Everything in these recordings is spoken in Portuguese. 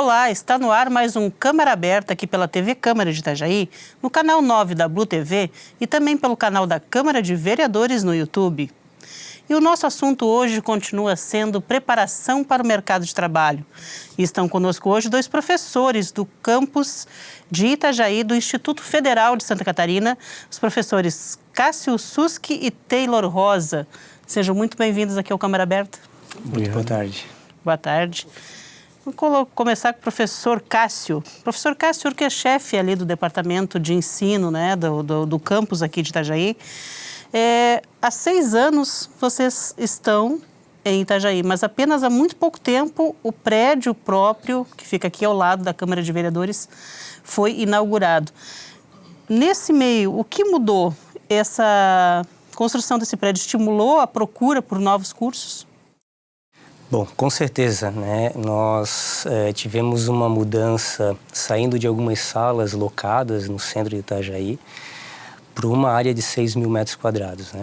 Olá, está no ar mais um Câmara Aberta aqui pela TV Câmara de Itajaí, no canal 9 da Blue TV e também pelo canal da Câmara de Vereadores no YouTube. E o nosso assunto hoje continua sendo preparação para o mercado de trabalho. E estão conosco hoje dois professores do campus de Itajaí do Instituto Federal de Santa Catarina, os professores Cássio Suski e Taylor Rosa. Sejam muito bem-vindos aqui ao Câmara Aberta. Muito boa tarde. Boa tarde. Vou começar com o professor Cássio. Professor Cássio, que é chefe ali do departamento de ensino, né, do campus aqui de Itajaí. Há 6 anos vocês estão em Itajaí, mas apenas há muito pouco tempo o prédio próprio, que fica aqui ao lado da Câmara de Vereadores, foi inaugurado. Nesse meio, o que mudou? Essa construção desse prédio estimulou a procura por novos cursos? Bom, com certeza, né? Nós tivemos uma mudança saindo de algumas salas locadas no centro de Itajaí para uma área de 6 mil metros quadrados, né?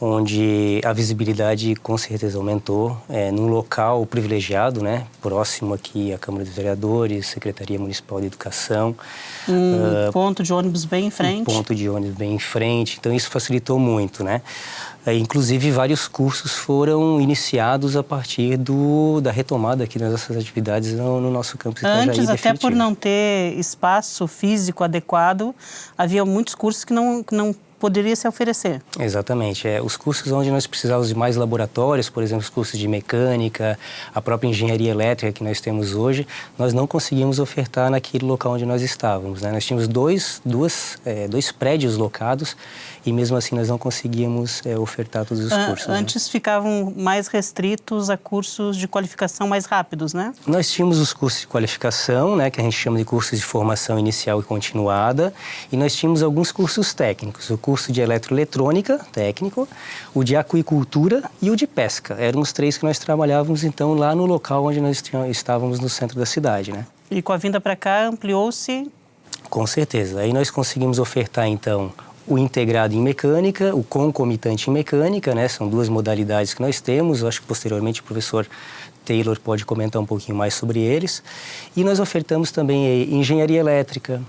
Onde a visibilidade com certeza aumentou, num local privilegiado, né? Próximo aqui à Câmara dos Vereadores, Secretaria Municipal de Educação. Ponto de ônibus bem em frente. Ponto de ônibus bem em frente, então isso facilitou muito, né? Inclusive, vários cursos foram iniciados a partir da retomada aqui das nossas atividades no nosso campus Itajaí. Antes, até por não ter espaço físico adequado, havia muitos cursos que não poderia se oferecer. Exatamente. Os cursos onde nós precisávamos de mais laboratórios, por exemplo, os cursos de mecânica, a própria engenharia elétrica que nós temos hoje, nós não conseguimos ofertar naquele local onde nós estávamos, né? Nós tínhamos dois prédios locados e mesmo assim nós não conseguíamos ofertar todos os cursos. Antes ficavam mais restritos a cursos de qualificação mais rápidos, né? Nós tínhamos os cursos de qualificação, né, que a gente chama de cursos de formação inicial e continuada, e nós tínhamos alguns cursos técnicos, o curso de eletroeletrônica, técnico, o de aquicultura e o de pesca. Eram os 3 que nós trabalhávamos, então, lá no local onde nós estávamos no centro da cidade, né? E com a vinda para cá, ampliou-se? Com certeza. Aí nós conseguimos ofertar, então, o integrado em mecânica, o concomitante em mecânica, né? São 2 modalidades que nós temos. Eu acho que posteriormente o professor Taylor pode comentar um pouquinho mais sobre eles. E nós ofertamos também engenharia elétrica,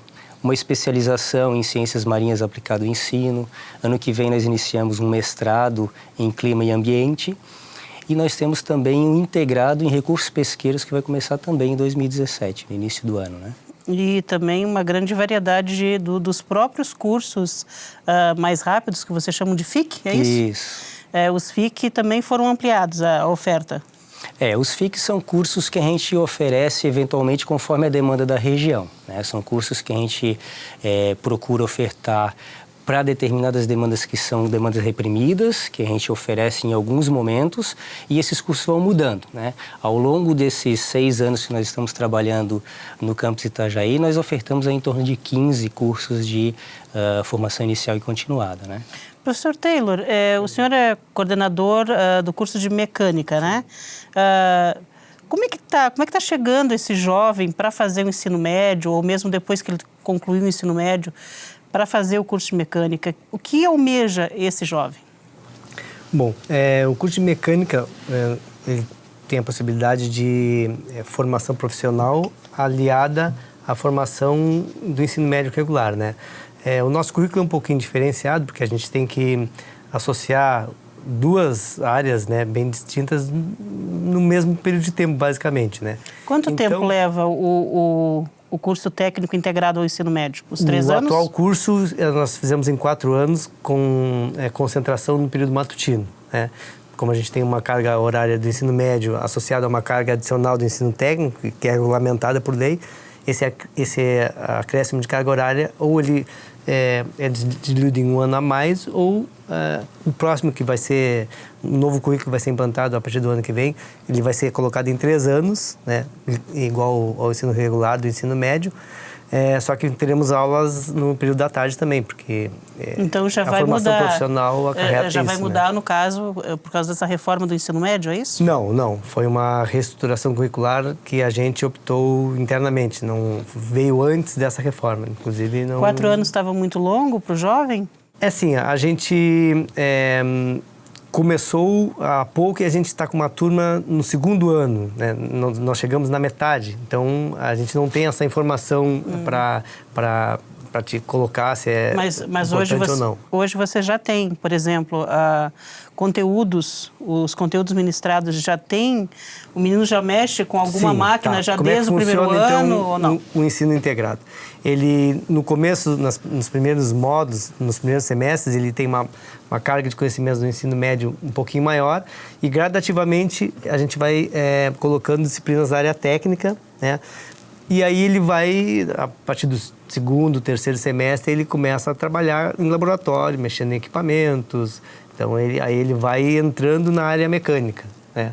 uma especialização em ciências marinhas aplicado ao ensino. Ano que vem nós iniciamos um mestrado em clima e ambiente. E nós temos também um integrado em recursos pesqueiros que vai começar também em 2017, no início do ano, né? E também uma grande variedade dos próprios cursos mais rápidos, que vocês chamam de FIC, é isso? Isso. Os FIC também foram ampliados, a oferta. Os FIC são cursos que a gente oferece eventualmente conforme a demanda da região, né? São cursos que a gente procura ofertar para determinadas demandas que são demandas reprimidas, que a gente oferece em alguns momentos, e esses cursos vão mudando, né? Ao longo desses 6 anos que nós estamos trabalhando no campus Itajaí, nós ofertamos em torno de 15 cursos de formação inicial e continuada, né? Professor Taylor, o senhor é coordenador do curso de mecânica, né? Como é que tá chegando esse jovem para fazer o ensino médio, ou mesmo depois que ele concluiu o ensino médio, para fazer o curso de mecânica? O que almeja esse jovem? Bom, o curso de mecânica ele tem a possibilidade de formação profissional aliada à formação do ensino médio regular, né? O nosso currículo é um pouquinho diferenciado, porque a gente tem que associar 2 áreas, né, bem distintas no mesmo período de tempo, basicamente, né? Quanto tempo leva o curso técnico integrado ao ensino médio? Os 3 anos? O atual curso nós fizemos em 4 anos com concentração no período matutino, né? Como a gente tem uma carga horária do ensino médio associada a uma carga adicional do ensino técnico, que é regulamentada por lei, esse acréscimo de carga horária, ou ele é diluído em 1 ano a mais, ou o próximo que vai ser, um novo currículo que vai ser implantado a partir do ano que vem, ele vai ser colocado em 3 anos, né, igual ao ensino regular do ensino médio, só que teremos aulas no período da tarde também, porque então já a vai formação mudar, profissional acarreta já isso, vai mudar, né? no caso, por causa dessa reforma do ensino médio, é isso? Não. Foi uma reestruturação curricular que a gente optou internamente. Não veio antes dessa reforma, inclusive não... 4 anos estava muito longo para o jovem? Assim, a gente começou há pouco e a gente está com uma turma no segundo ano, né? Nós chegamos na metade, então a gente não tem essa informação para te colocar se é mas importante ou não. Hoje você já tem, por exemplo, os conteúdos ministrados já tem, o menino já mexe com alguma máquina já Como desde o primeiro ano ou não? O ensino integrado. Ele, no começo, nos primeiros módulos, nos primeiros semestres, ele tem uma carga de conhecimentos do ensino médio um pouquinho maior e gradativamente a gente vai colocando disciplinas da área técnica, né? E aí ele vai, a partir do segundo, terceiro semestre, ele começa a trabalhar em laboratório, mexendo em equipamentos. Então, aí ele vai entrando na área mecânica, né?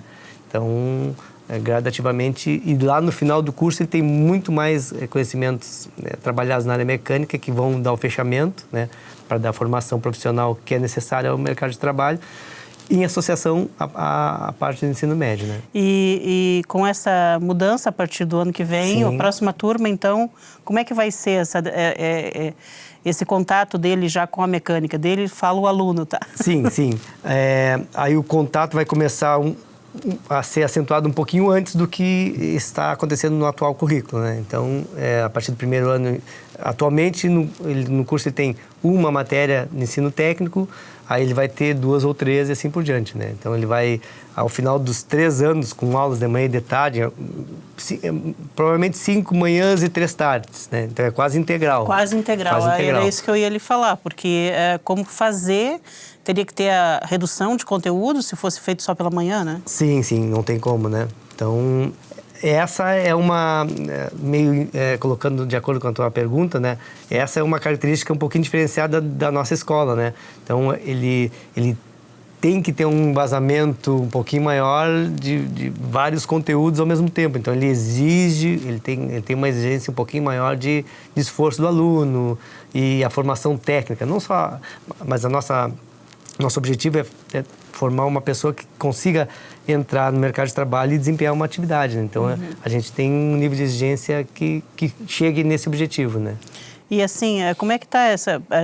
Então, gradativamente, e lá no final do curso ele tem muito mais conhecimentos trabalhados na área mecânica que vão dar o fechamento, né? Para dar a formação profissional que é necessária ao mercado de trabalho, em associação à parte do ensino médio, né? E com essa mudança a partir do ano que vem, Sim. a próxima turma, então, como é que vai ser esse contato dele já com a mecânica? Dele fala o aluno, tá? Sim. Aí o contato vai começar a ser acentuado um pouquinho antes do que está acontecendo no atual currículo, né? Então, a partir do primeiro ano, atualmente no curso ele tem uma matéria de ensino técnico, aí ele vai ter 2 ou 3 e assim por diante, né? Então ele vai, ao final dos 3 anos, com aulas de manhã e de tarde, provavelmente 5 manhãs e 3 tardes, né? Então é quase integral. Quase integral. Era isso que eu ia lhe falar, porque como fazer, teria que ter a redução de conteúdo se fosse feito só pela manhã, né? Sim, não tem como, né? Então, essa é uma, colocando de acordo com a tua pergunta, né? Essa é uma característica um pouquinho diferenciada da nossa escola, né? Então, ele tem que ter um embasamento um pouquinho maior de vários conteúdos ao mesmo tempo. Então, ele tem uma exigência um pouquinho maior de esforço do aluno e a formação técnica. Não só, mas nosso objetivo é formar uma pessoa que consiga entrar no mercado de trabalho e desempenhar uma atividade, né? Então, a gente tem um nível de exigência que chegue nesse objetivo, né? E assim, como é que está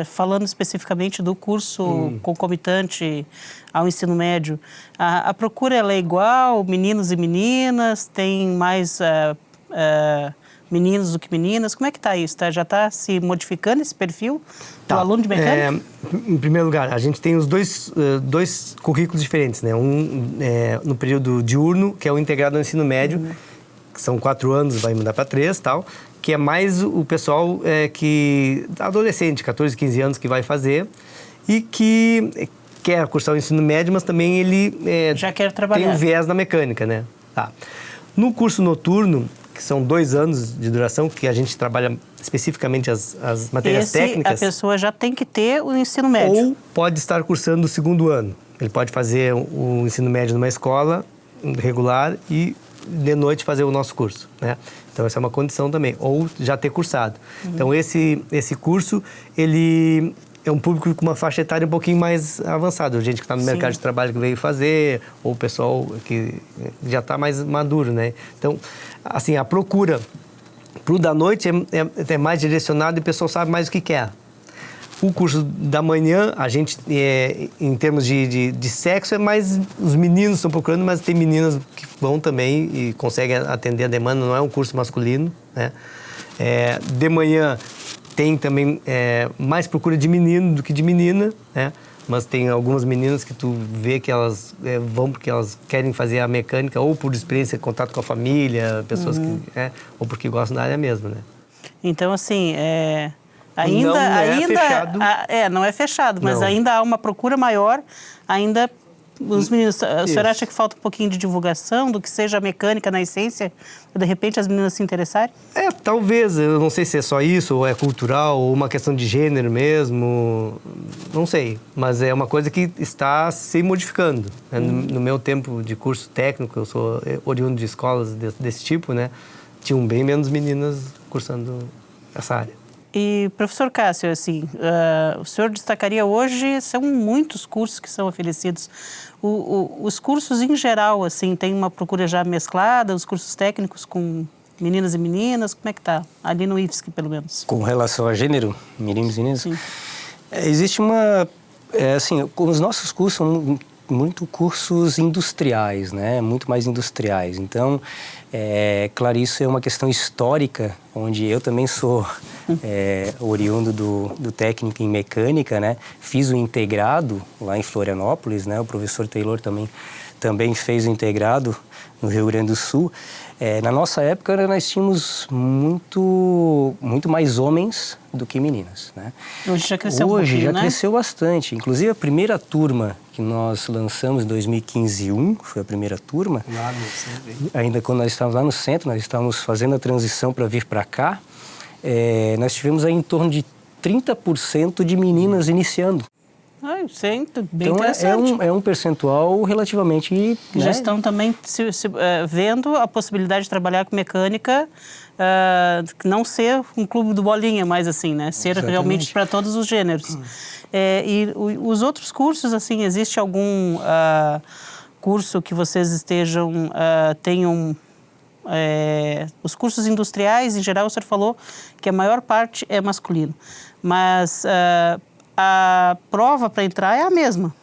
falando especificamente do curso concomitante ao ensino médio, a procura ela é igual, meninos e meninas, tem mais meninos do que meninas? Como é que está isso? Já está se modificando esse perfil do aluno de mecânica? Em primeiro lugar, a gente tem os dois currículos diferentes, né? No período diurno, que é o integrado ao ensino médio, que são 4 anos, vai mudar para 3 e tal, que é mais o pessoal adolescente, 14, 15 anos, que vai fazer e que quer cursar o ensino médio, mas também ele já quer trabalhar. Tem um viés na mecânica, né? Tá. No curso noturno, que são 2 anos de duração, que a gente trabalha especificamente as matérias técnicas. A pessoa já tem que ter o ensino médio. Ou pode estar cursando o 2º ano. Ele pode fazer o ensino médio numa escola regular e de noite fazer o nosso curso, né? Então essa é uma condição também. Ou já ter cursado. Então esse curso, ele é um público com uma faixa etária um pouquinho mais avançada. Gente que está no mercado de trabalho que veio fazer, ou o pessoal que já está mais maduro, né? Então, assim, a procura pro da noite é mais direcionada e o pessoal sabe mais o que quer. O curso da manhã, a gente, em termos de sexo, é mais os meninos estão procurando, mas tem meninas que vão também e conseguem atender a demanda, não é um curso masculino, né? De manhã tem também mais procura de menino do que de menina, né? Mas tem algumas meninas que tu vê que elas vão porque elas querem fazer a mecânica ou por experiência, contato com a família, pessoas que... ou porque gostam da área mesmo, né? Então, assim, ainda fechado. Não é fechado, mas ainda há uma procura maior, ainda os meninos... O senhor acha que falta um pouquinho de divulgação do que seja a mecânica na essência, de repente as meninas se interessarem? Talvez, eu não sei se é só isso, ou é cultural, ou uma questão de gênero mesmo, não sei, mas é uma coisa que está se modificando. No meu tempo de curso técnico, eu sou oriundo de escolas desse tipo, né? Tinham bem menos meninas cursando essa área. E, professor Cássio, assim, o senhor destacaria hoje, são muitos cursos que são oferecidos. Os cursos, em geral, assim, tem uma procura já mesclada, os cursos técnicos com meninas e meninas, como é que está? Ali no IFSC, pelo menos. Com relação a gênero, meninos e meninas? Sim. Existe uma... assim, os nossos cursos são muito cursos industriais, né? Muito mais industriais. Então, claro, isso é uma questão histórica, onde eu também sou oriundo do técnico em mecânica, né? Fiz o integrado lá em Florianópolis, né? O professor Taylor também fez o integrado no Rio Grande do Sul. Na nossa época, nós tínhamos muito mais homens do que meninas, né? Hoje já cresceu Hoje já né? cresceu bastante. Inclusive, a primeira turma que nós lançamos em 2015 foi a primeira turma. Lá no centro. Ainda quando nós estávamos lá no centro, nós estávamos fazendo a transição para vir para cá, nós tivemos aí em torno de 30% de meninas iniciando. Bem então interessante. é um percentual relativamente... Já né? estão também vendo a possibilidade de trabalhar com mecânica, não ser um clube do bolinha, mais assim, né? Ser Exatamente. realmente para todos os gêneros. E os outros cursos, assim, existe algum curso que vocês tenham... os cursos industriais, em geral, o senhor falou que a maior parte é masculino, mas... a prova para entrar é a mesma.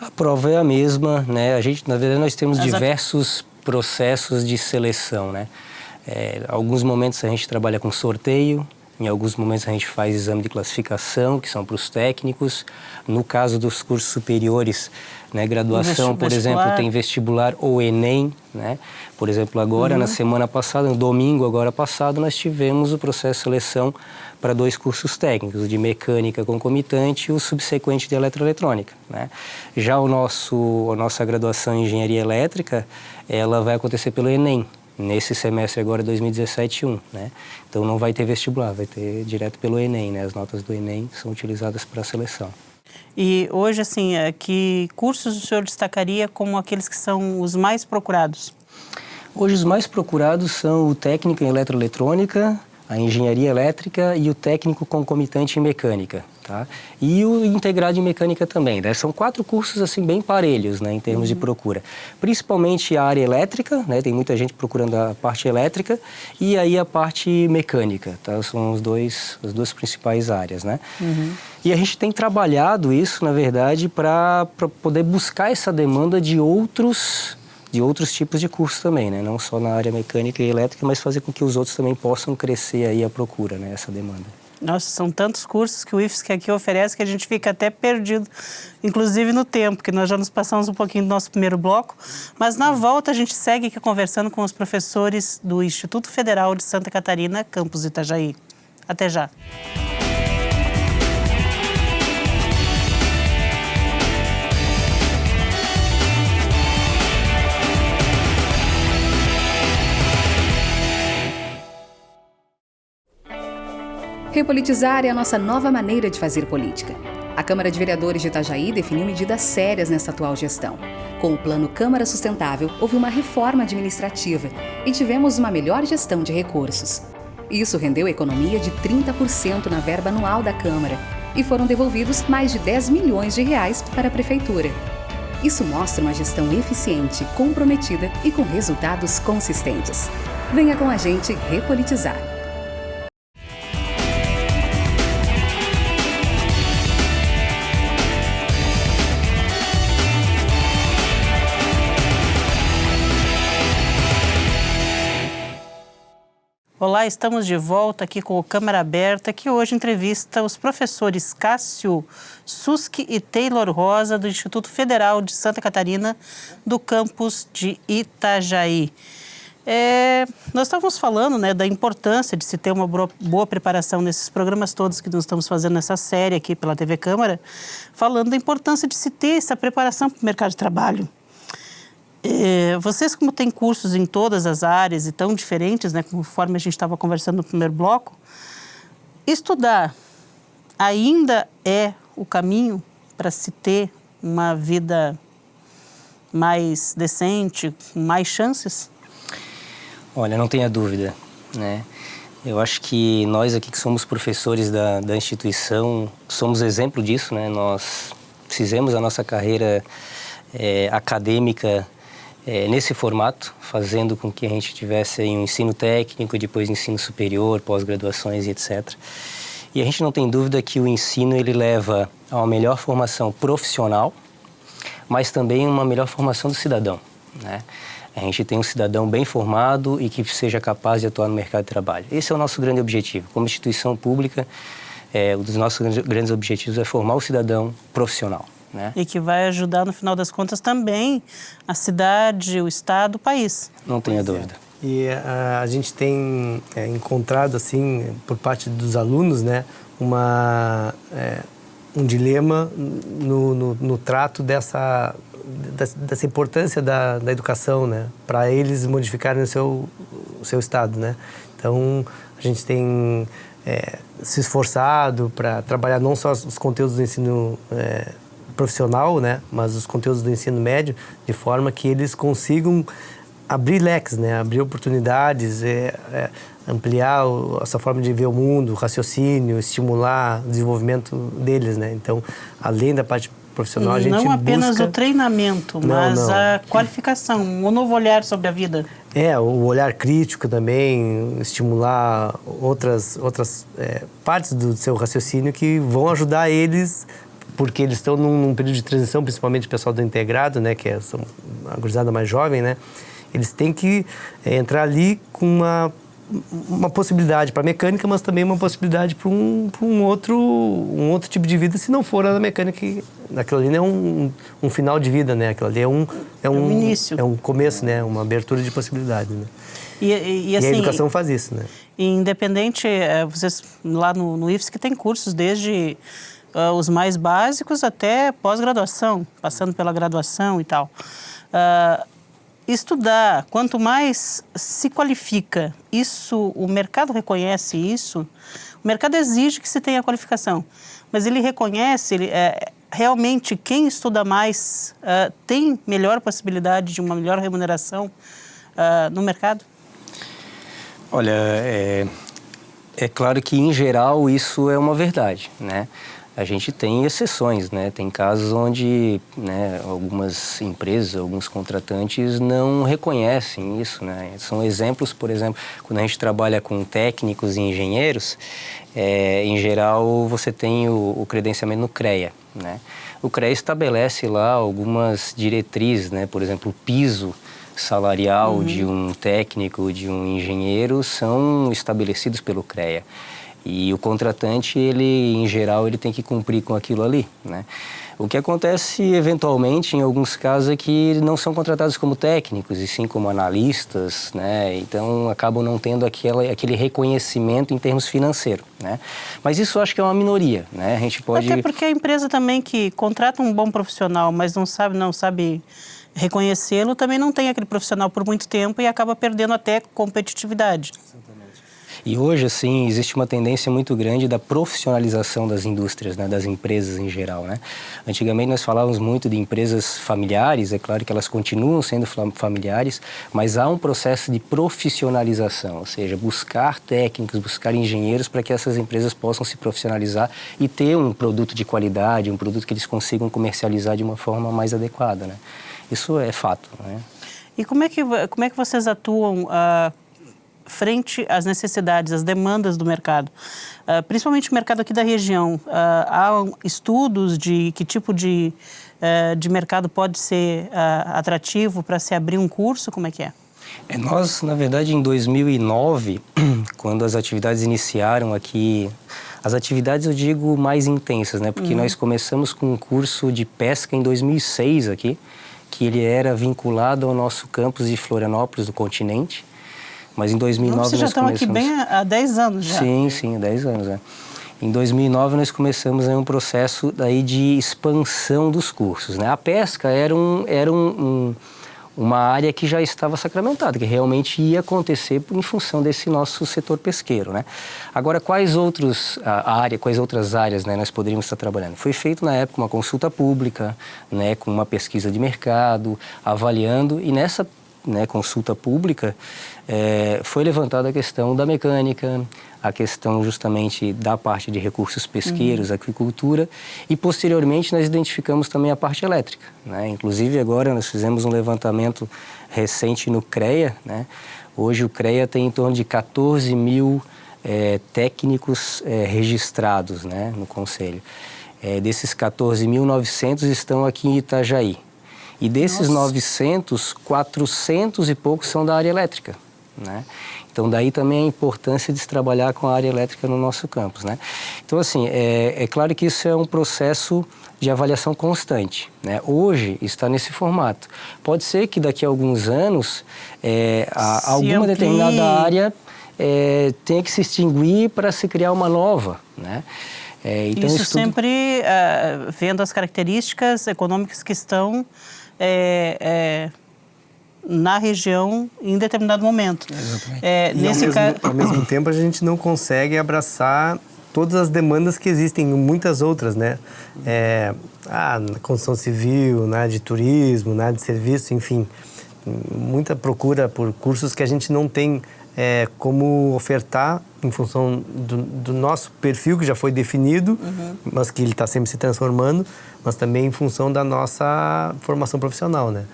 A prova é a mesma, né? Na verdade, nós temos diversos processos de seleção, né? Alguns momentos a gente trabalha com sorteio, em alguns momentos a gente faz exame de classificação, que são para os técnicos. No caso dos cursos superiores, né, graduação, por exemplo, tem vestibular ou Enem, né? Por exemplo, agora, na semana passada, no domingo agora passado, nós tivemos o processo de seleção para 2 cursos técnicos, o de mecânica concomitante e o subsequente de eletroeletrônica, né? Já a nossa graduação em engenharia elétrica, ela vai acontecer pelo Enem, nesse semestre agora 2017-1, né? Então não vai ter vestibular, vai ter direto pelo Enem, né? As notas do Enem são utilizadas para a seleção. E hoje, assim, que cursos o senhor destacaria como aqueles que são os mais procurados? Hoje os mais procurados são o técnico em eletroeletrônica, a engenharia elétrica e o técnico concomitante em mecânica, tá? E o integrado em mecânica também, né? São 4 cursos assim bem parelhos, né, em termos de procura. Principalmente a área elétrica, né? Tem muita gente procurando a parte elétrica e aí a parte mecânica, tá? São as duas principais áreas, né? E a gente tem trabalhado isso, na verdade, para poder buscar essa demanda de outros tipos de cursos também, né? Não só na área mecânica e elétrica, mas fazer com que os outros também possam crescer aí a procura, né? Essa demanda. Nossa, são tantos cursos que o IFSC aqui oferece que a gente fica até perdido, inclusive no tempo, que nós já nos passamos um pouquinho do nosso primeiro bloco, mas na volta a gente segue aqui conversando com os professores do Instituto Federal de Santa Catarina, campus Itajaí. Até já. Repolitizar é a nossa nova maneira de fazer política. A Câmara de Vereadores de Itajaí definiu medidas sérias nessa atual gestão. Com o Plano Câmara Sustentável, houve uma reforma administrativa e tivemos uma melhor gestão de recursos. Isso rendeu economia de 30% na verba anual da Câmara e foram devolvidos mais de 10 milhões de reais para a Prefeitura. Isso mostra uma gestão eficiente, comprometida e com resultados consistentes. Venha com a gente repolitizar. Olá, estamos de volta aqui com o Câmara Aberta, que hoje entrevista os professores Cássio Suski e Taylor Rosa, do Instituto Federal de Santa Catarina, do campus de Itajaí. Nós estávamos falando, né, da importância de se ter uma boa preparação nesses programas todos que nós estamos fazendo nessa série aqui pela TV Câmara, falando da importância de se ter essa preparação para o mercado de trabalho. Vocês, como têm cursos em todas as áreas e tão diferentes, né, conforme a gente estava conversando no primeiro bloco, estudar ainda é o caminho para se ter uma vida mais decente, com mais chances? Olha, não tenha dúvida, né? Eu acho que nós aqui que somos professores da instituição somos exemplo disso, né? Nós fizemos a nossa carreira acadêmica nesse formato, fazendo com que a gente tivesse aí um ensino técnico, depois ensino superior, pós-graduações e etc. E a gente não tem dúvida que o ensino ele leva a uma melhor formação profissional, mas também uma melhor formação do cidadão, né? A gente tem um cidadão bem formado e que seja capaz de atuar no mercado de trabalho. Esse é o nosso grande objetivo. Como instituição pública, um dos nossos grandes objetivos é formar o cidadão profissional, né? E que vai ajudar, no final das contas, também a cidade, o estado, o país. Não tenha dúvida. E a gente tem encontrado, assim, por parte dos alunos, né, um dilema no trato dessa importância da educação, né, para eles modificarem o seu estado, né. Então, a gente tem se esforçado para trabalhar não só os conteúdos do ensino profissional, né, mas os conteúdos do ensino médio, de forma que eles consigam abrir leques, né, abrir oportunidades, ampliar essa forma de ver o mundo, o raciocínio, estimular o desenvolvimento deles, né. Então, além da parte profissional, a gente não apenas busca... o treinamento, mas a qualificação, um novo olhar sobre a vida. O olhar crítico também, estimular outras partes do seu raciocínio que vão ajudar eles, porque eles estão num período de transição, principalmente o pessoal do integrado, né, que é a gurizada mais jovem, né. Eles têm que entrar ali com uma possibilidade para a mecânica, mas também uma possibilidade para um outro tipo de vida, se não for a da mecânica. Aquilo ali não é um final de vida, né? Aquilo ali é um início. É um começo, né? Uma abertura de possibilidades, né? E assim, a educação faz isso, né? Independente, vocês lá no IFSC tem cursos desde os mais básicos até pós-graduação, passando pela graduação e tal. Estudar, quanto mais se qualifica, o mercado reconhece isso, o mercado exige que se tenha qualificação, mas ele reconhece, realmente quem estuda mais tem melhor possibilidade de uma melhor remuneração no mercado? Olha, é claro que em geral isso é uma verdade, né? A gente tem exceções, né? Tem casos onde, né, algumas empresas, alguns contratantes não reconhecem isso, né? São exemplos, por exemplo, quando a gente trabalha com técnicos e engenheiros, em geral você tem o credenciamento no CREA, né? O CREA estabelece lá algumas diretrizes, né? Por exemplo, o piso salarial de um técnico, de um engenheiro, são estabelecidos pelo CREA. E o contratante, em geral, ele tem que cumprir com aquilo ali, né? O que acontece, eventualmente, em alguns casos, é que não são contratados como técnicos, e sim como analistas, né? Então, acabam não tendo aquele reconhecimento em termos financeiros, né? Mas isso eu acho que é uma minoria, né? A gente pode... Até porque a empresa também que contrata um bom profissional, mas não sabe reconhecê-lo, também não tem aquele profissional por muito tempo e acaba perdendo até competitividade. E hoje, assim, existe uma tendência muito grande da profissionalização das indústrias, né, das empresas em geral, né? Antigamente nós falávamos muito de empresas familiares, é claro que elas continuam sendo familiares, mas há um processo de profissionalização, ou seja, buscar técnicos, buscar engenheiros para que essas empresas possam se profissionalizar e ter um produto de qualidade, um produto que eles consigam comercializar de uma forma mais adequada, né? Isso é fato, né? E como é que vocês atuam frente às necessidades, às demandas do mercado? Principalmente o mercado aqui da região. Há estudos de que tipo de mercado pode ser atrativo para se abrir um curso? Como é que é? Nós, na verdade, em 2009, quando as atividades iniciaram aqui, as atividades eu digo mais intensas, né? Porque nós começamos com um curso de pesca em 2006 aqui, que ele era vinculado ao nosso campus de Florianópolis, do continente. Mas em 2009 vocês já estão aqui bem há 10 anos já? Sim, há 10 anos, né? Em 2009 nós começamos um processo daí de expansão dos cursos, né? A pesca era uma área que já estava sacramentada, que realmente ia acontecer em função desse nosso setor pesqueiro, né? Agora, quais outras áreas, né, nós poderíamos estar trabalhando? Foi feito na época uma consulta pública, né, com uma pesquisa de mercado, avaliando, e nessa, né, consulta pública foi levantada a questão da mecânica, a questão justamente da parte de recursos pesqueiros, agricultura, e posteriormente nós identificamos também a parte elétrica, né? Inclusive agora nós fizemos um levantamento recente no CREA, né? Hoje o CREA tem em torno de 14 mil técnicos registrados, né, no Conselho. Desses 14.900 estão aqui em Itajaí. E desses Nossa. 900, 400 e poucos são da área elétrica, né? Então, daí também a importância de se trabalhar com a área elétrica no nosso campus, né? Então, assim, é claro que isso é um processo de avaliação constante, né? Hoje está nesse formato. Pode ser que daqui a alguns anos alguma determinada área tenha que se extinguir para se criar uma nova, né? Então, isso sempre vendo as características econômicas que estão na região em determinado momento. Exatamente. Ao mesmo tempo, a gente não consegue abraçar todas as demandas que existem, muitas outras, né? Na construção civil, na área de turismo, na área de serviço, enfim. Muita procura por cursos que a gente não tem como ofertar em função do nosso perfil, que já foi definido, mas que ele está sempre se transformando, mas também em função da nossa formação profissional, né?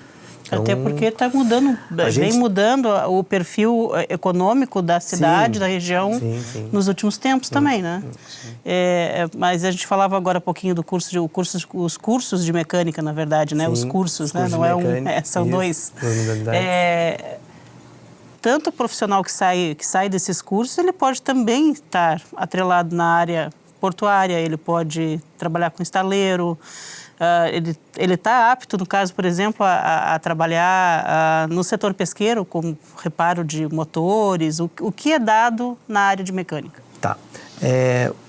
Então, até porque está mudando, vem mudando o perfil econômico da cidade, da região, nos últimos tempos também, né? Mas a gente falava agora um pouquinho do os cursos de mecânica, na verdade, né? Os cursos, né? Não é são dois. Tanto o profissional que sai desses cursos, ele pode também estar atrelado na área portuária, ele pode trabalhar com estaleiro, ele está apto, no caso, por exemplo, a trabalhar no setor pesqueiro, com reparo de motores, o que é dado na área de mecânica? Tá.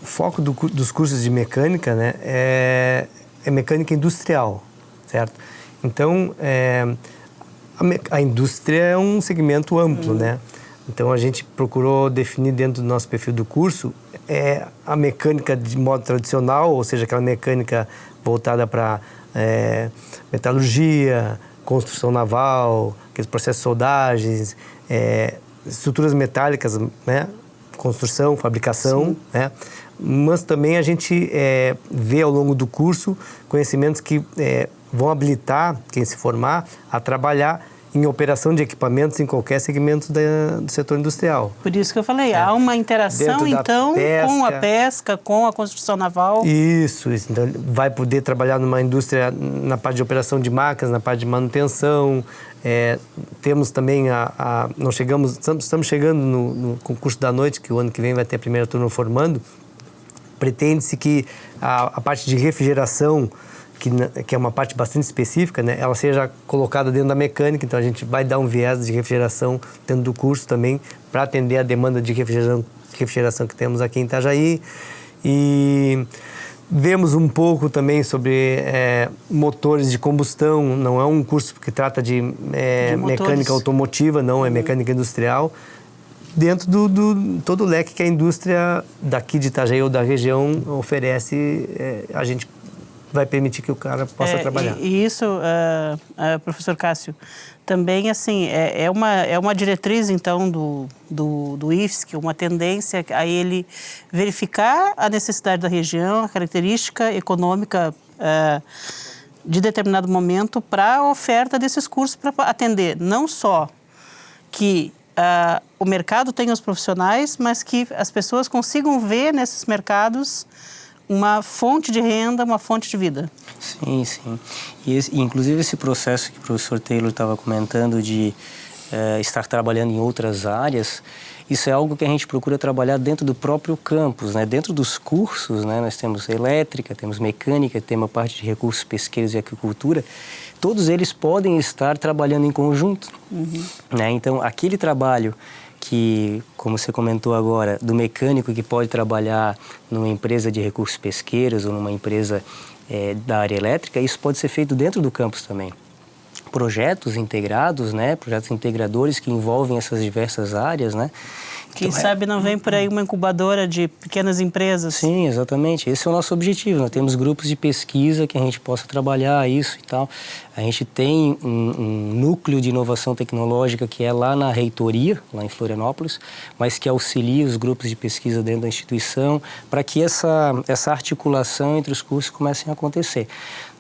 O foco dos cursos de mecânica, né, é mecânica industrial, certo? Então, a indústria é um segmento amplo, né? Então, a gente procurou definir dentro do nosso perfil do curso a mecânica de modo tradicional, ou seja, aquela mecânica voltada para metalurgia, construção naval, aqueles processos de soldagens, estruturas metálicas, né? Construção, fabricação, né? Mas também a gente vê ao longo do curso conhecimentos que vão habilitar quem se formar a trabalhar em operação de equipamentos em qualquer segmento do setor industrial. Por isso que eu falei, há uma interação, então, com a pesca, com a construção naval. Isso. Então, vai poder trabalhar numa indústria na parte de operação de máquinas, na parte de manutenção. Temos também estamos chegando no concurso da noite, que o ano que vem vai ter a primeira turma formando. Pretende-se que a parte de refrigeração, que é uma parte bastante específica, né, ela seja colocada dentro da mecânica, então a gente vai dar um viés de refrigeração dentro do curso também, para atender a demanda de refrigeração que temos aqui em Itajaí. E vemos um pouco também sobre motores de combustão. Não é um curso que trata de mecânica automotiva, não, é mecânica industrial, dentro do todo o leque que a indústria daqui de Itajaí ou da região oferece. A gente vai permitir que o cara possa trabalhar. E isso, professor Cássio, também assim, é uma diretriz, então, do IFSC, uma tendência a ele verificar a necessidade da região, a característica econômica de determinado momento para a oferta desses cursos, para atender não só que o mercado tenha os profissionais, mas que as pessoas consigam ver nesses mercados uma fonte de renda, uma fonte de vida. Sim, sim. E inclusive esse processo que o professor Taylor estava comentando de estar trabalhando em outras áreas, isso é algo que a gente procura trabalhar dentro do próprio campus, né? Dentro dos cursos, né? Nós temos elétrica, temos mecânica, temos a parte de recursos pesqueiros e agricultura. Todos eles podem estar trabalhando em conjunto, né? Então, aquele trabalho que, como você comentou agora, do mecânico que pode trabalhar numa empresa de recursos pesqueiros ou numa empresa da área elétrica, isso pode ser feito dentro do campus também. Projetos integrados, né? Projetos integradores que envolvem essas diversas áreas, né? Quem sabe não vem por aí uma incubadora de pequenas empresas. Sim, exatamente. Esse é o nosso objetivo. Nós temos grupos de pesquisa que a gente possa trabalhar isso e tal. A gente tem um núcleo de inovação tecnológica que é lá na reitoria, lá em Florianópolis, mas que auxilia os grupos de pesquisa dentro da instituição para que essa articulação entre os cursos comece a acontecer.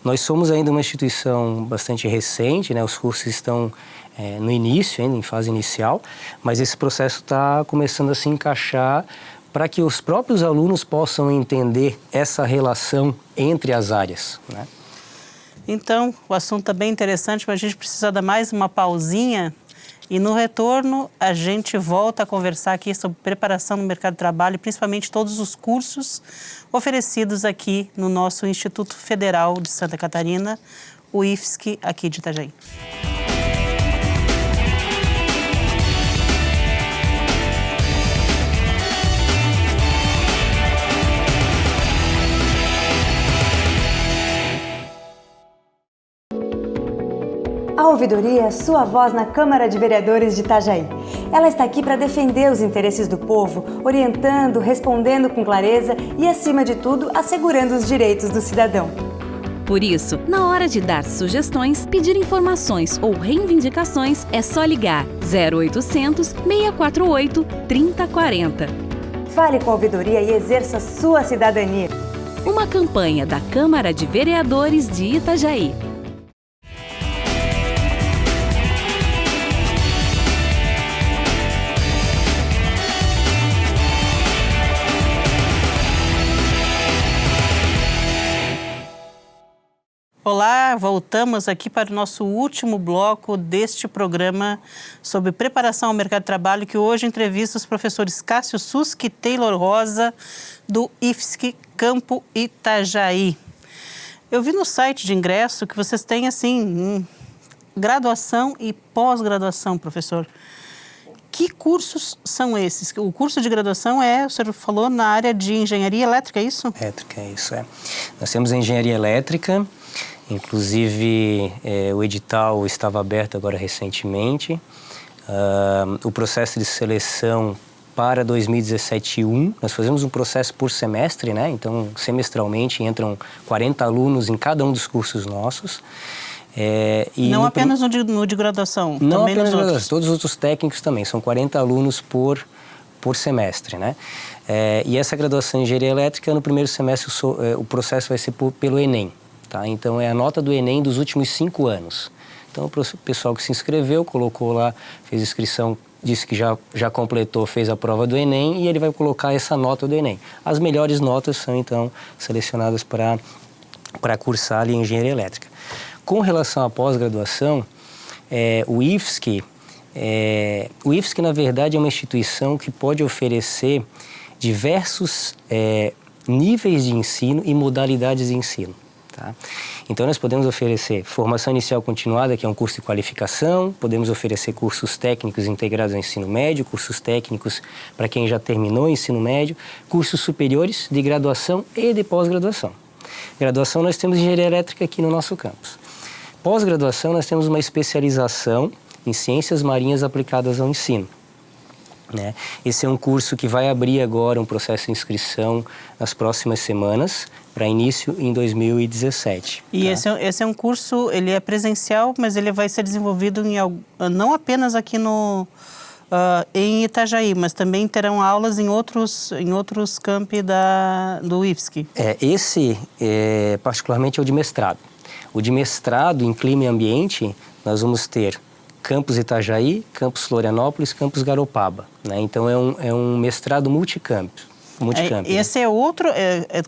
Nós somos ainda uma instituição bastante recente, né? Os cursos estão no início, ainda em fase inicial, mas esse processo está começando a se encaixar para que os próprios alunos possam entender essa relação entre as áreas, né? Então, o assunto está bem interessante, mas a gente precisa dar mais uma pausinha. E no retorno, a gente volta a conversar aqui sobre preparação no mercado de trabalho e principalmente todos os cursos oferecidos aqui no nosso Instituto Federal de Santa Catarina, o IFSC, aqui de Itajaí. A ouvidoria é sua voz na Câmara de Vereadores de Itajaí. Ela está aqui para defender os interesses do povo, orientando, respondendo com clareza e, acima de tudo, assegurando os direitos do cidadão. Por isso, na hora de dar sugestões, pedir informações ou reivindicações, é só ligar 0800 648 3040. Fale com a ouvidoria e exerça sua cidadania. Uma campanha da Câmara de Vereadores de Itajaí. Olá, voltamos aqui para o nosso último bloco deste programa sobre preparação ao mercado de trabalho, que hoje entrevista os professores Cássio Suski e Taylor Rosa, do IFSC Campo Itajaí. Eu vi no site de ingresso que vocês têm, assim, graduação e pós-graduação, professor. Que cursos são esses? O curso de graduação o senhor falou, na área de engenharia elétrica, é isso? Elétrica, é isso, é. Nós temos a engenharia elétrica. Inclusive, o edital estava aberto agora recentemente. O processo de seleção para 2017-1, nós fazemos um processo por semestre, né? Então, semestralmente entram 40 alunos em cada um dos cursos nossos. Não apenas no de graduação? Não também apenas nos graduação, outros. todos os outros técnicos também, são 40 alunos por semestre, né? E essa graduação em engenharia elétrica, no primeiro semestre, o processo vai ser pelo Enem. Tá? Então, é a nota do Enem dos últimos 5 anos. Então, o pessoal que se inscreveu, colocou lá, fez inscrição, disse que já completou, fez a prova do Enem e ele vai colocar essa nota do Enem. As melhores notas são, então, selecionadas para cursar ali engenharia elétrica. Com relação à pós-graduação, o IFSC, na verdade, é uma instituição que pode oferecer diversos níveis de ensino e modalidades de ensino. Tá? Então, nós podemos oferecer formação inicial continuada, que é um curso de qualificação, podemos oferecer cursos técnicos integrados ao ensino médio, cursos técnicos para quem já terminou o ensino médio, cursos superiores de graduação e de pós-graduação. Graduação, nós temos engenharia elétrica aqui no nosso campus. Pós-graduação, nós temos uma especialização em ciências marinhas aplicadas ao ensino. Né? Esse é um curso que vai abrir agora um processo de inscrição nas próximas semanas, para início em 2017. E tá? esse é um curso, ele é presencial, mas ele vai ser desenvolvido não apenas aqui em Itajaí, mas também terão aulas em outros campi do IFSC. Esse, particularmente, é o de mestrado. O de mestrado em clima e ambiente, nós vamos ter Campus Itajaí, Campus Florianópolis, Campus Garopaba. Né? Então, é um mestrado multicampus. Esse é outro,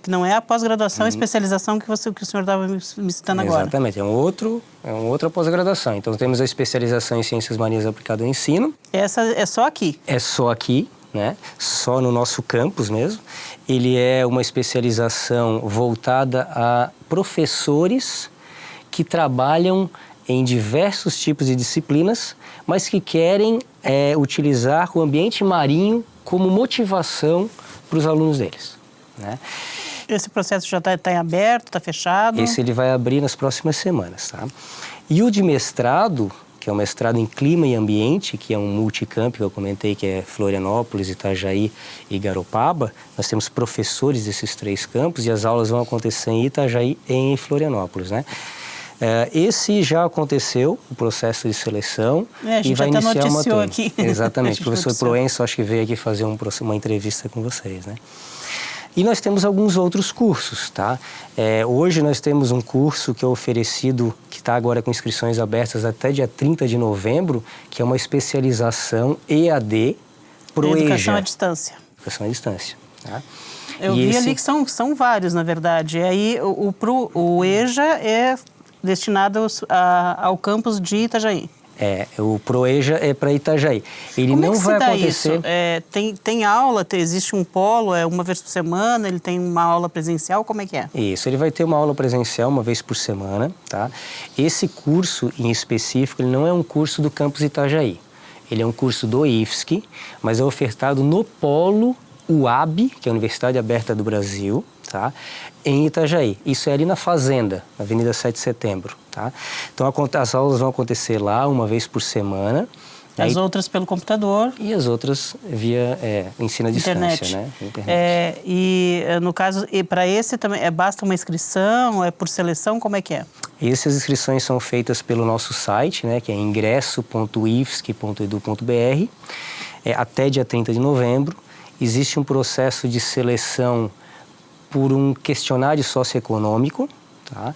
que não é a pós-graduação, a especialização que o senhor estava me citando agora. Exatamente, é outra pós-graduação. Então, temos a especialização em Ciências Marinhas aplicadas ao ensino. Essa é só aqui? É só aqui, né? Só no nosso campus mesmo. Ele é uma especialização voltada a professores que trabalham em diversos tipos de disciplinas, mas que querem utilizar o ambiente marinho como motivação para os alunos deles. Né? Esse processo já está em aberto, está fechado? Esse ele vai abrir nas próximas semanas. Tá? E o de mestrado, que é o mestrado em clima e ambiente, que é um multicamp, que eu comentei, que é Florianópolis, Itajaí e Garopaba, nós temos professores desses 3 campos e as aulas vão acontecer em Itajaí e em Florianópolis. Né? Esse já aconteceu, o processo de seleção, e vai iniciar uma turma. Aqui. Exatamente, o professor Proenço acho que veio aqui fazer uma entrevista com vocês, né? E nós temos alguns outros cursos, tá? Hoje nós temos um curso que é oferecido, que está agora com inscrições abertas até dia 30 de novembro, que é uma especialização EAD pro EJA. Educação à distância. Educação à distância, tá? Eu vi ali que são vários, na verdade. E aí, o EJA destinado ao campus de Itajaí. O ProEja é para Itajaí. Ele Como não é que vai se dá acontecer. Isso? Tem aula, existe um polo, uma vez por semana, ele tem uma aula presencial, como é que é? Isso, ele vai ter uma aula presencial uma vez por semana, tá? Esse curso em específico, ele não é um curso do campus Itajaí. Ele é um curso do IFSC, mas é ofertado no polo UAB, que é a Universidade Aberta do Brasil, tá? Em Itajaí. Isso é ali na Fazenda, na Avenida 7 de Setembro, tá? Então, as aulas vão acontecer lá uma vez por semana. As outras pelo computador. E as outras via ensino à distância, né? Internet. No caso, para esse também basta uma inscrição, é por seleção, como é que é? Essas inscrições são feitas pelo nosso site, né? Que é ingresso.ifsc.edu.br, até dia 30 de novembro. Existe um processo de seleção por um questionário socioeconômico, tá?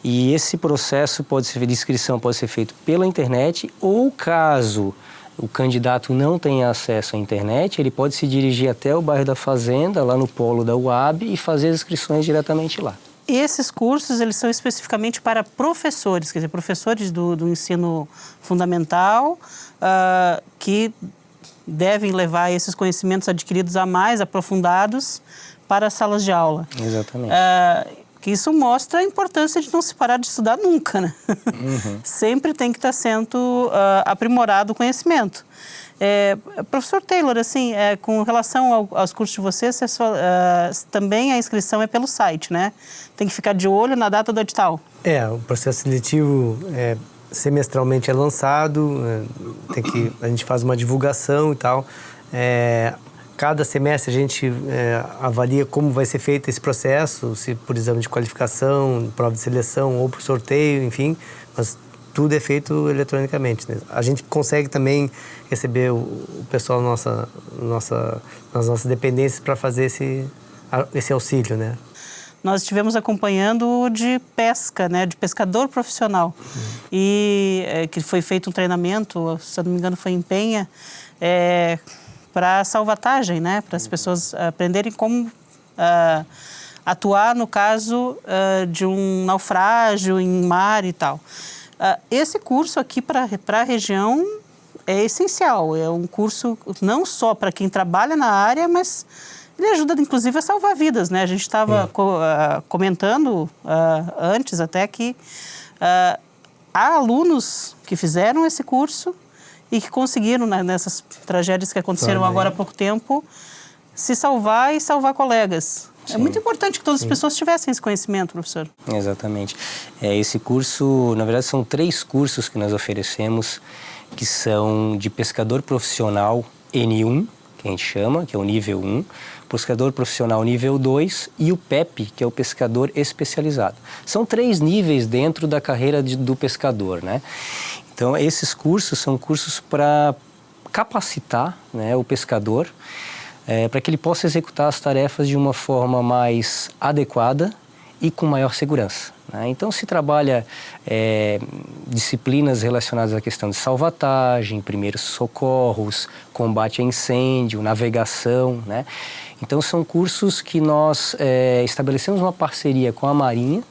E esse processo de inscrição pode ser feito pela internet ou, caso o candidato não tenha acesso à internet, ele pode se dirigir até o bairro da Fazenda, lá no polo da UAB, e fazer as inscrições diretamente lá. Esses cursos, eles são especificamente para professores, quer dizer, professores do ensino fundamental, que devem levar esses conhecimentos adquiridos a mais aprofundados para as salas de aula. Exatamente. Que isso mostra a importância de não se parar de estudar nunca, né? Uhum. Sempre tem que estar sendo aprimorado o conhecimento. Professor Taylor, assim, com relação aos cursos de vocês, também a inscrição é pelo site, né? Tem que ficar de olho na data do edital. O processo seletivo semestralmente é lançado, a gente faz uma divulgação e tal. Cada semestre a gente avalia como vai ser feito esse processo, se por exame de qualificação, prova de seleção ou por sorteio, enfim, mas tudo é feito eletronicamente, né? A gente consegue também receber o pessoal nas nossas dependências para fazer esse auxílio, né? Nós estivemos acompanhando de pesca, né, de pescador profissional. E que foi feito um treinamento, se eu não me engano foi em Penha, para salvatagem, né, para as pessoas aprenderem como atuar no caso de um naufrágio em mar e tal. Esse curso aqui para a região é essencial, é um curso não só para quem trabalha na área, mas ele ajuda, inclusive, a salvar vidas, né? A gente estava comentando antes até que há alunos que fizeram esse curso e que conseguiram, nessas tragédias que aconteceram agora há pouco tempo, se salvar e salvar colegas. Sim. É muito importante que todas as pessoas tivessem esse conhecimento, professor. Exatamente. Esse curso, na verdade, são 3 cursos que nós oferecemos, que são de pescador profissional N1, que a gente chama, que é o nível 1, pescador profissional nível 2 e o PEP, que é o pescador especializado. São 3 níveis dentro da carreira do pescador, né? Então, esses cursos são cursos para capacitar, né, o pescador, para que ele possa executar as tarefas de uma forma mais adequada e com maior segurança, né? Então, se trabalha disciplinas relacionadas à questão de salvatagem, primeiros socorros, combate a incêndio, navegação, né? Então, são cursos que nós estabelecemos uma parceria com a Marinha.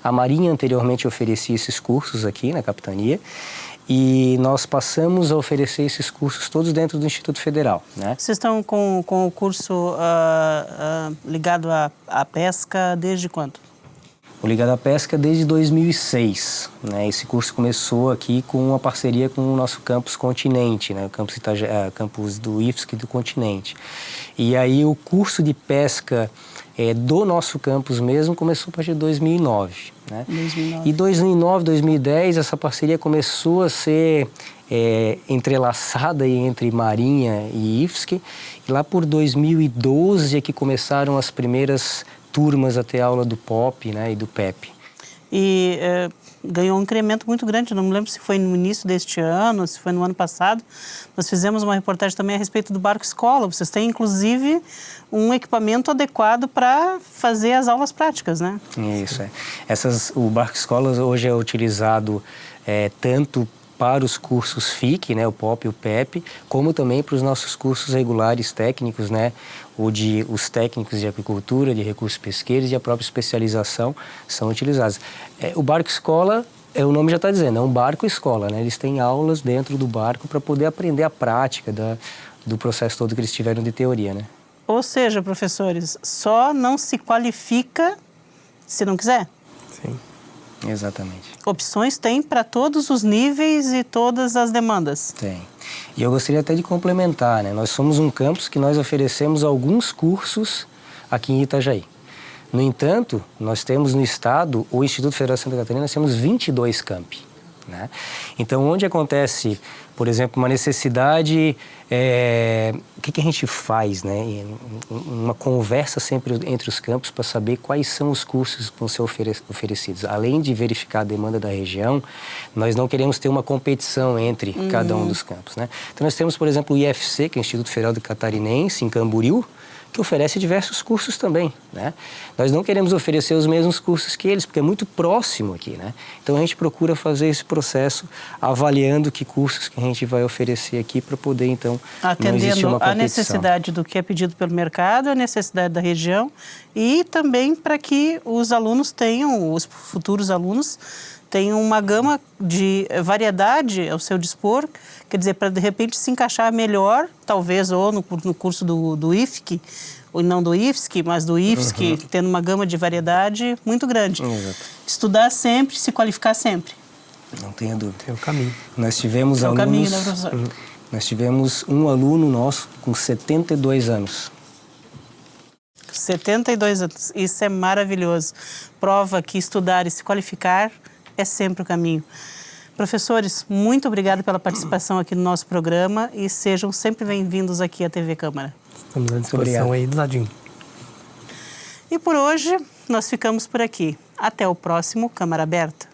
A Marinha anteriormente oferecia esses cursos aqui na capitania e nós passamos a oferecer esses cursos todos dentro do Instituto Federal, né? Vocês estão com o curso ligado à pesca desde quando? O Ligado à Pesca desde 2006, né? Esse curso começou aqui com uma parceria com o nosso campus Continente, né? O campus do IFSC do Continente. E aí o curso de pesca do nosso campus mesmo começou a partir de 2009, né? 2009. E 2009, 2010, essa parceria começou a ser entrelaçada entre Marinha e IFSC. E lá por 2012 é que começaram as primeiras turmas a ter aula do POP, né, e do PEP. E ganhou um incremento muito grande, não me lembro se foi no início deste ano, se foi no ano passado. Nós fizemos uma reportagem também a respeito do barco escola. Vocês têm, inclusive, um equipamento adequado para fazer as aulas práticas, né? Isso, o barco escola hoje é utilizado tanto para os cursos FIC, né, o POP e o PEP, como também para os nossos cursos regulares técnicos, né, os técnicos de aquicultura, de recursos pesqueiros e a própria especialização são utilizados. O barco escola, o nome já está dizendo, é um barco escola, né? Eles têm aulas dentro do barco para poder aprender a prática do processo todo que eles tiveram de teoria, né? Ou seja, professores, só não se qualifica se não quiser. Sim. Exatamente. Opções tem para todos os níveis e todas as demandas. Tem. E eu gostaria até de complementar, né? Nós somos um campus que nós oferecemos alguns cursos aqui em Itajaí. No entanto, nós temos no estado, o Instituto Federal de Santa Catarina, nós temos 22 campi, né? Então, onde acontece, por exemplo, uma necessidade, o que a gente faz, né? Uma conversa sempre entre os campos para saber quais são os cursos que vão ser oferecidos. Além de verificar a demanda da região, nós não queremos ter uma competição entre cada um dos campos, né? Então, nós temos, por exemplo, o IFC, que é o Instituto Federal Catarinense, em Camboriú, que oferece diversos cursos também, né? Nós não queremos oferecer os mesmos cursos que eles, porque é muito próximo aqui, né? Então a gente procura fazer esse processo avaliando que cursos que a gente vai oferecer aqui para poder, então, não existir uma competição. A necessidade do que é pedido pelo mercado, a necessidade da região e também para que os alunos tenham, os futuros alunos, tenham uma gama de variedade ao seu dispor, quer dizer, para de repente se encaixar melhor, talvez, ou no curso do IFSC, ou não do IFSC, mas do IFSC, tendo uma gama de variedade muito grande. Exato. Estudar sempre, se qualificar sempre. Não tenha dúvida. É o caminho. Nós tivemos É o alunos... caminho, né, professor? Nós tivemos um aluno nosso com 72 anos. 72 anos. Isso é maravilhoso. Prova que estudar e se qualificar é sempre o caminho. Professores, muito obrigado pela participação aqui no nosso programa e sejam sempre bem-vindos aqui à TV Câmara. Estamos à disposição aí do ladinho. E por hoje, nós ficamos por aqui. Até o próximo Câmara Aberta.